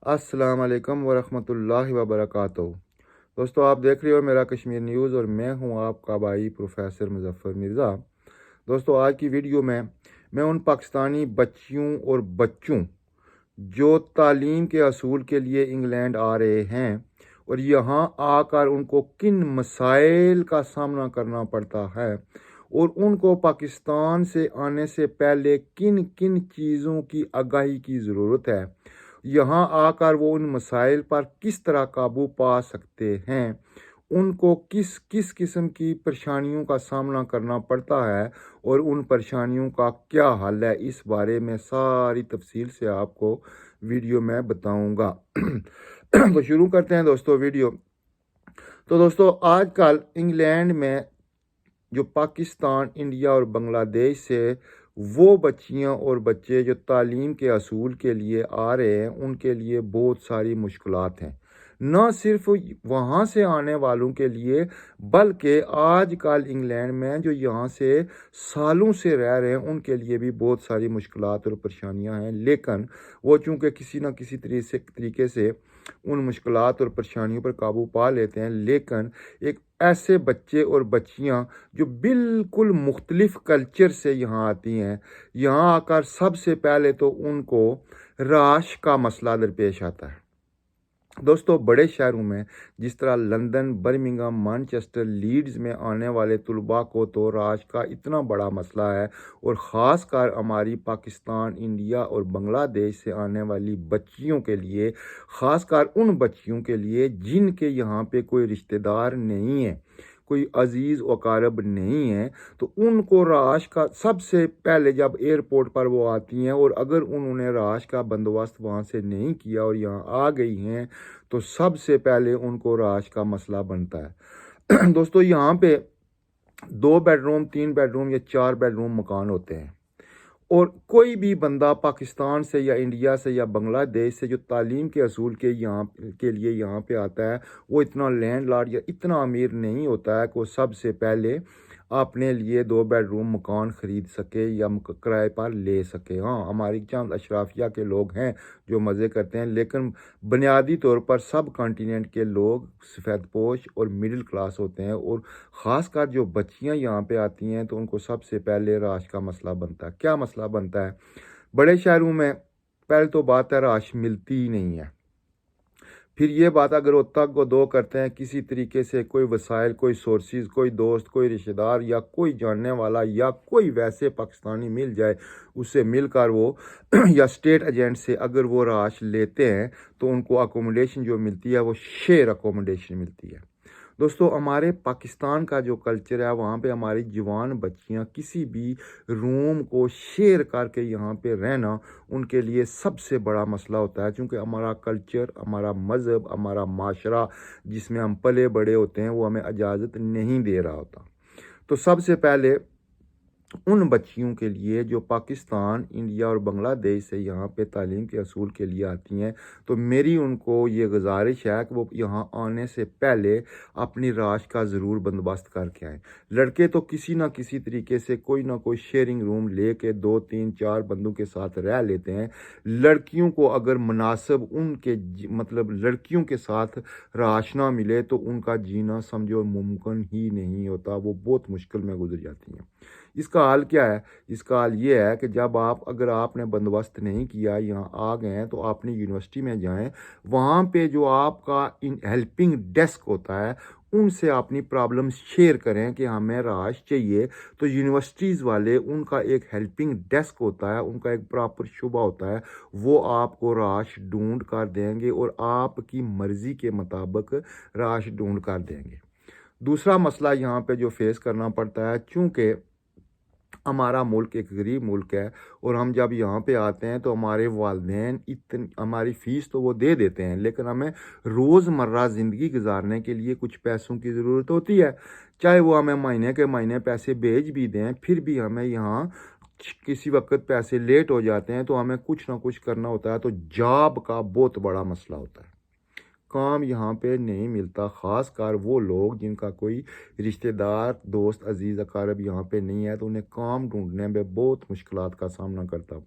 السلام علیکم ورحمۃ اللہ وبرکاتہ۔ دوستو، آپ دیکھ رہے ہو میرا کشمیر نیوز اور میں ہوں آپ کا بھائی پروفیسر مظفر مرزا۔ دوستو، آج کی ویڈیو میں ان پاکستانی بچیوں اور بچوں جو تعلیم کے حصول کے لیے انگلینڈ آ رہے ہیں اور یہاں آ کر ان کو کن مسائل کا سامنا کرنا پڑتا ہے اور ان کو پاکستان سے آنے سے پہلے کن کن چیزوں کی آگاہی کی ضرورت ہے، یہاں آ کر وہ ان مسائل پر کس طرح قابو پا سکتے ہیں، ان کو کس کس قسم کی پریشانیوں کا سامنا کرنا پڑتا ہے اور ان پریشانیوں کا کیا حل ہے، اس بارے میں ساری تفصیل سے آپ کو ویڈیو میں بتاؤں گا۔ تو شروع کرتے ہیں دوستو ویڈیو۔ تو دوستو، آج کل انگلینڈ میں جو پاکستان، انڈیا اور بنگلہ دیش سے وہ بچیاں اور بچے جو تعلیم کے حصول کے لیے آ رہے ہیں، ان کے لیے بہت ساری مشکلات ہیں۔ نہ صرف وہاں سے آنے والوں کے لیے بلکہ آج کل انگلینڈ میں جو یہاں سے سالوں سے رہ رہے ہیں ان کے لیے بھی بہت ساری مشکلات اور پریشانیاں ہیں، لیکن وہ چونکہ کسی نہ کسی طریقے سے ان مشکلات اور پریشانیوں پر قابو پا لیتے ہیں، لیکن ایک ایسے بچے اور بچیاں جو بالکل مختلف کلچر سے یہاں آتی ہیں، یہاں آ کر سب سے پہلے تو ان کو رہائش کا مسئلہ درپیش آتا ہے۔ دوستو، بڑے شہروں میں جس طرح لندن، برمنگھم، مانچسٹر، لیڈز میں آنے والے طلباء کو تو رہائش کا اتنا بڑا مسئلہ ہے، اور خاص کر ہماری پاکستان، انڈیا اور بنگلہ دیش سے آنے والی بچیوں کے لیے، خاص کر ان بچیوں کے لیے جن کے یہاں پہ کوئی رشتہ دار نہیں ہے، کوئی عزیز و اقارب نہیں ہے، تو ان کو رہائش کا سب سے پہلے جب ایئرپورٹ پر وہ آتی ہیں اور اگر انہوں نے رہائش کا بندوبست وہاں سے نہیں کیا اور یہاں آ گئی ہیں تو سب سے پہلے ان کو رہائش کا مسئلہ بنتا ہے۔ دوستو، یہاں پہ 2 بیڈ روم، 3 بیڈ روم یا 4 بیڈ روم مکان ہوتے ہیں، اور کوئی بھی بندہ پاکستان سے یا انڈیا سے یا بنگلہ دیش سے جو تعلیم کے حصول کے لیے یہاں پہ آتا ہے، وہ اتنا لینڈ لارڈ یا اتنا امیر نہیں ہوتا ہے کہ وہ سب سے پہلے اپنے لیے 2 بیڈ روم مکان خرید سکے یا کرائے پر لے سکے۔ ہاں، ہماری چند اشرافیہ کے لوگ ہیں جو مزے کرتے ہیں، لیکن بنیادی طور پر سب کانٹیننٹ کے لوگ سفید پوش اور مڈل کلاس ہوتے ہیں، اور خاص کر جو بچیاں یہاں پہ آتی ہیں تو ان کو سب سے پہلے رہائش کا مسئلہ بنتا ہے۔ کیا مسئلہ بنتا ہے؟ بڑے شہروں میں پہلے تو بات ہے رہائش ملتی ہی نہیں ہے، پھر یہ بات اگر وہ تگ و دو کرتے ہیں کسی طریقے سے، کوئی وسائل، کوئی سورسز، کوئی دوست، کوئی رشتہ دار یا کوئی جاننے والا یا کوئی ویسے پاکستانی مل جائے، اس سے مل کر وہ یا اسٹیٹ ایجنٹ سے اگر وہ رہائش لیتے ہیں تو ان کو اکوموڈیشن جو ملتی ہے وہ شیئر اکوموڈیشن ملتی ہے۔ دوستو، ہمارے پاکستان کا جو کلچر ہے، وہاں پہ ہماری جوان بچیاں کسی بھی روم کو شیئر کر کے یہاں پہ رہنا ان کے لیے سب سے بڑا مسئلہ ہوتا ہے، کیونکہ ہمارا کلچر، ہمارا مذہب، ہمارا معاشرہ جس میں ہم پلے بڑے ہوتے ہیں وہ ہمیں اجازت نہیں دے رہا ہوتا۔ تو سب سے پہلے ان بچیوں کے لیے جو پاکستان، انڈیا اور بنگلہ دیش سے یہاں پہ تعلیم کے حصول کے لیے آتی ہیں، تو میری ان کو یہ گزارش ہے کہ وہ یہاں آنے سے پہلے اپنی رہائش کا ضرور بندوبست کر کے آئیں۔ لڑکے تو کسی نہ کسی طریقے سے کوئی نہ کوئی شیئرنگ روم لے کے 2، 3، 4 بندوں کے ساتھ رہ لیتے ہیں۔ لڑکیوں کو اگر مناسب ان کے لڑکیوں کے ساتھ رہائش نہ ملے تو ان کا جینا سمجھو ممکن ہی نہیں ہوتا، وہ بہت مشکل میں گزر جاتی ہیں۔ اس کا حل کیا ہے؟ اس کا حل یہ ہے کہ جب اگر آپ نے بندوبست نہیں کیا، یہاں آ گئے ہیں، تو اپنی یونیورسٹی میں جائیں، وہاں پہ جو آپ کا ہیلپنگ ڈیسک ہوتا ہے ان سے اپنی پرابلم شیئر کریں کہ ہمیں رہائش چاہیے، تو یونیورسٹیز والے ان کا ایک ہیلپنگ ڈیسک ہوتا ہے، ان کا ایک پراپر شعبہ ہوتا ہے، وہ آپ کو رہائش ڈھونڈ کر دیں گے اور آپ کی مرضی کے مطابق رہائش ڈھونڈ کر دیں گے۔ دوسرا مسئلہ یہاں پہ جو فیس کرنا پڑتا ہے، چونکہ ہمارا ملک ایک غریب ملک ہے اور ہم جب یہاں پہ آتے ہیں تو ہمارے والدین ہماری فیس تو وہ دے دیتے ہیں، لیکن ہمیں روزمرہ زندگی گزارنے کے لیے کچھ پیسوں کی ضرورت ہوتی ہے، چاہے وہ ہمیں مہینے کے مہینے پیسے بھیج بھی دیں، پھر بھی ہمیں یہاں کسی وقت پیسے لیٹ ہو جاتے ہیں تو ہمیں کچھ نہ کچھ کرنا ہوتا ہے، تو جاب کا بہت بڑا مسئلہ ہوتا ہے، کام یہاں پہ نہیں ملتا، خاص کر وہ لوگ جن کا کوئی رشتہ دار، دوست، عزیز اقارب یہاں پہ نہیں ہے، تو انہیں کام ڈھونڈنے میں بہت مشکلات کا سامنا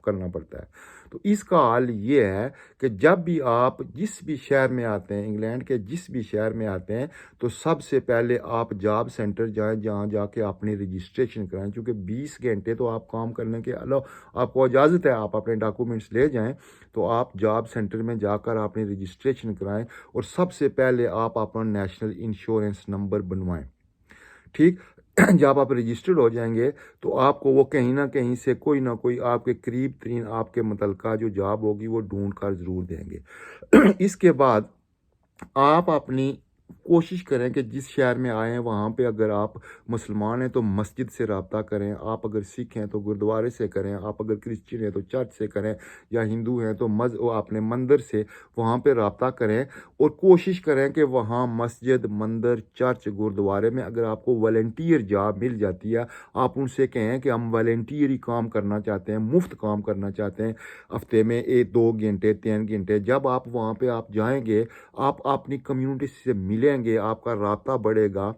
کرنا پڑتا ہے۔ تو اس کا حل یہ ہے کہ جب بھی آپ جس بھی شہر میں آتے ہیں، انگلینڈ کے جس بھی شہر میں آتے ہیں، تو سب سے پہلے آپ جاب سینٹر جائیں، جہاں جا کے اپنی رجسٹریشن کرائیں، کیونکہ 20 گھنٹے تو آپ کام کرنے کے آپ کو اجازت ہے، آپ اپنے ڈاکومنٹس لے جائیں، تو آپ جاب سینٹر میں جا کر اپنی رجسٹریشن کرائیں، اور سب سے پہلے آپ اپنا نیشنل انشورنس نمبر بنوائیں، ٹھیک۔ جب آپ رجسٹرڈ ہو جائیں گے تو آپ کو وہ کہیں نہ کہیں سے کوئی نہ کوئی آپ کے قریب ترین آپ کے متعلقہ جو جاب ہوگی وہ ڈھونڈ کر ضرور دیں گے۔ اس کے بعد آپ اپنی کوشش کریں کہ جس شہر میں آئے ہیں وہاں پہ اگر آپ مسلمان ہیں تو مسجد سے رابطہ کریں، آپ اگر سکھ ہیں تو گردوارے سے کریں، آپ اگر کرسچن ہیں تو چرچ سے کریں، یا ہندو ہیں تو اپنے مندر سے وہاں پہ رابطہ کریں، اور کوشش کریں کہ وہاں مسجد، مندر، چرچ، گردوارے میں اگر آپ کو والنٹیئر جاب مل جاتی ہے، آپ ان سے کہیں کہ ہم والنٹیئر کام کرنا چاہتے ہیں، مفت کام کرنا چاہتے ہیں، ہفتے میں 2 گھنٹے 3 گھنٹے۔ جب آپ وہاں پہ آپ جائیں گے، آپ اپنی کمیونٹی سے ملیں گے، آپ کا رابطہ بڑھے گا۔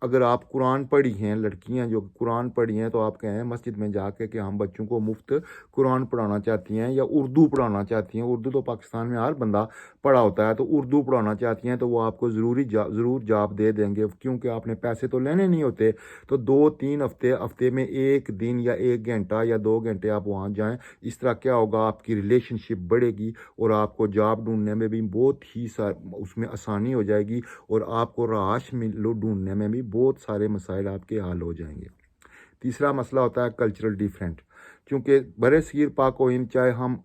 اگر آپ قرآن پڑھی ہیں، لڑکیاں جو قرآن پڑھی ہیں، تو آپ کہیں مسجد میں جا کے کہ ہم بچوں کو مفت قرآن پڑھانا چاہتی ہیں، یا اردو پڑھانا چاہتی ہیں۔ اردو تو پاکستان میں ہر بندہ پڑھا ہوتا ہے، تو اردو پڑھانا چاہتی ہیں تو وہ آپ کو ضرور جاب دے دیں گے، کیونکہ آپ نے پیسے تو لینے نہیں ہوتے۔ تو 2-3 ہفتے میں 1 دن یا 1 گھنٹہ یا 2 گھنٹے آپ وہاں جائیں۔ اس طرح کیا ہوگا، آپ کی ریلیشن شپ بڑھے گی، اور آپ کو جاب ڈھونڈنے میں بھی بہت ہی اس میں آسانی ہو جائے گی، اور آپ کو رہائش ڈھونڈنے میں بھی بہت سارے مسائل آپ کے حل ہو جائیں گے۔ تیسرا مسئلہ ہوتا ہے کلچرل ڈیفرنٹ، کیونکہ برِ صغیر پاک و ہند، چاہے ہم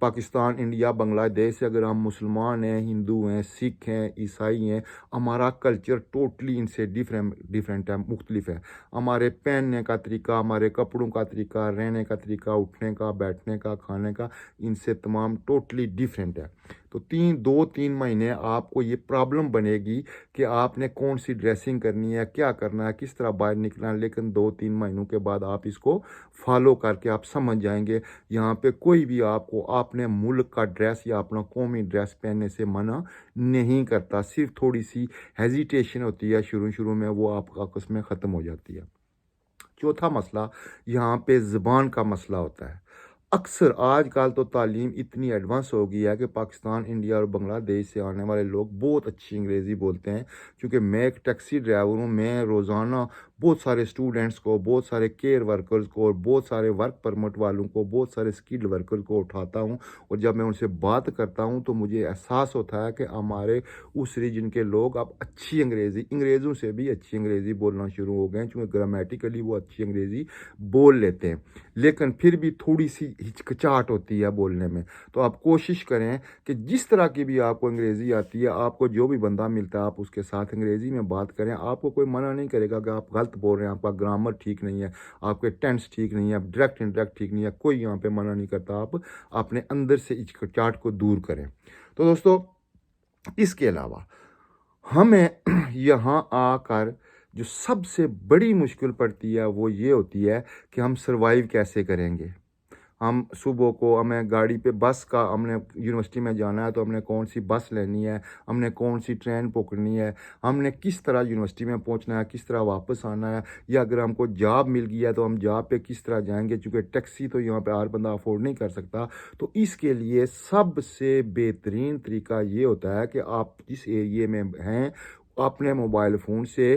پاکستان، انڈیا، بنگلہ دیش سے اگر ہم مسلمان ہیں، ہندو ہیں، سکھ ہیں، عیسائی ہیں، ہمارا کلچر ٹوٹلی ان سے ڈیفرنٹ ہے، مختلف ہے۔ ہمارے پہننے کا طریقہ، ہمارے کپڑوں کا طریقہ، رہنے کا طریقہ، اٹھنے کا، بیٹھنے کا، کھانے کا، ان سے تمام ٹوٹلی ڈیفرنٹ ہے۔ تو 2-3 مہینے آپ کو یہ پرابلم بنے گی کہ آپ نے کون سی ڈریسنگ کرنی ہے، کیا کرنا ہے، کس طرح باہر نکلنا ہے، لیکن 2-3 مہینوں کے بعد آپ اس کو فالو کر کے آپ سمجھ جائیں گے۔ یہاں پہ کوئی بھی آپ کو اپنے ملک کا ڈریس یا اپنا قومی ڈریس پہننے سے منع نہیں کرتا، صرف تھوڑی سی ہیزیٹیشن ہوتی ہے شروع میں، وہ آپ کا آپس میں ختم ہو جاتی ہے۔ چوتھا مسئلہ یہاں پہ زبان کا مسئلہ ہوتا ہے۔ اکثر آج کل تو تعلیم اتنی ایڈوانس ہو گئی ہے کہ پاکستان، انڈیا اور بنگلہ دیش سے آنے والے لوگ بہت اچھی انگریزی بولتے ہیں، کیونکہ میں ایک ٹیکسی ڈرائیور ہوں۔ میں روزانہ بہت سارے اسٹوڈنٹس کو، بہت سارے کیئر ورکرز کو، اور بہت سارے ورک پرمٹ والوں کو، بہت سارے اسکلڈ ورکر کو اٹھاتا ہوں، اور جب میں ان سے بات کرتا ہوں تو مجھے احساس ہوتا ہے کہ ہمارے اس ریجن کے لوگ اب اچھی انگریزوں سے بھی اچھی انگریزی بولنا شروع ہو گئے ہیں، کیونکہ گرامیٹیکلی وہ اچھی انگریزی بول لیتے ہیں، لیکن پھر بھی تھوڑی سی ہچکچاہٹ ہوتی ہے بولنے میں۔ تو آپ کوشش کریں کہ جس طرح کی بھی آپ کو انگریزی آتی ہے، آپ کو جو بھی بندہ ملتا ہے آپ اس کے ساتھ انگریزی میں بات کریں۔ آپ کو کوئی منع نہیں کرے گا کہ آپ غلط بول رہے ہیں، آپ کا گرامر ٹھیک نہیں ہے، آپ کے ٹینس ٹھیک نہیں ہے، ڈائریکٹ انڈائریکٹ ٹھیک نہیں ہے، کوئی یہاں پہ منع نہیں کرتا۔ آپ اپنے اندر سے ہچکچاہٹ کو دور کریں۔ تو دوستو، اس کے علاوہ ہمیں یہاں آ کر جو سب سے بڑی مشکل پڑتی ہے وہ یہ ہوتی ہے کہ ہم سروائیو کیسے کریں گے۔ ہم صبح کو ہمیں گاڑی پہ ہم نے یونیورسٹی میں جانا ہے تو ہم نے کون سی بس لینی ہے، ہم نے کون سی ٹرین پکڑنی ہے، ہم نے کس طرح یونیورسٹی میں پہنچنا ہے، کس طرح واپس آنا ہے، یا اگر ہم کو جاب مل گئی ہے تو ہم جاب پہ کس طرح جائیں گے، چونکہ ٹیکسی تو یہاں پہ ہر بندہ افورڈ نہیں کر سکتا۔ تو اس کے لیے سب سے بہترین طریقہ یہ ہوتا ہے کہ آپ جس ایریے میں ہیں اپنے موبائل فون سے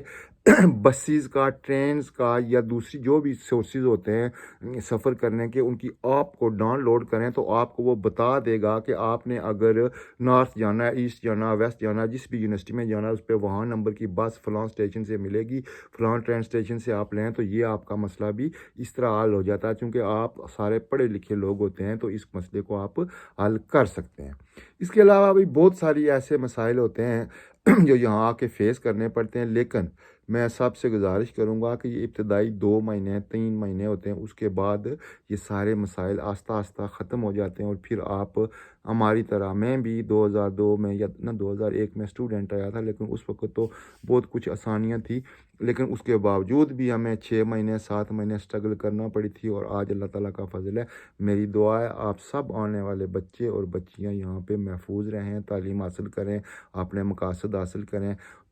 بسیز کا، ٹرینز کا، یا دوسری جو بھی سورسز ہوتے ہیں سفر کرنے کے، ان کی آپ کو ڈاؤن لوڈ کریں تو آپ کو وہ بتا دے گا کہ آپ نے اگر نارتھ جانا ہے، ایسٹ جانا ہے، ویسٹ جانا ہے، جس بھی یونیورسٹی میں جانا ہے اس پہ وہاں نمبر کی بس فلاں اسٹیشن سے ملے گی، فلاں ٹرین اسٹیشن سے آپ لیں۔ تو یہ آپ کا مسئلہ بھی اس طرح حل ہو جاتا ہے، چونکہ آپ سارے پڑھے لکھے لوگ ہوتے ہیں تو اس مسئلے کو آپ حل کر سکتے ہیں۔ اس کے علاوہ بھی بہت ساری ایسے مسائل ہوتے ہیں جو یہاں آ کے فیس کرنے پڑتے ہیں، لیکن میں سب سے گزارش کروں گا کہ یہ ابتدائی 2 مہینے 3 مہینے ہوتے ہیں، اس کے بعد یہ سارے مسائل آہستہ آہستہ ختم ہو جاتے ہیں، اور پھر آپ ہماری طرح، میں بھی 2002 میں یا 2001 میں اسٹوڈنٹ آیا تھا، لیکن اس وقت تو بہت کچھ آسانیاں تھی، لیکن اس کے باوجود بھی ہمیں 6 مہینے 7 مہینے اسٹرگل کرنا پڑی تھی، اور آج اللہ تعالیٰ کا فضل ہے۔ میری دعا ہے آپ سب آنے والے بچے اور بچیاں یہاں پہ محفوظ رہیں، تعلیم حاصل کریں، اپنے مقاصد حاصل کریں۔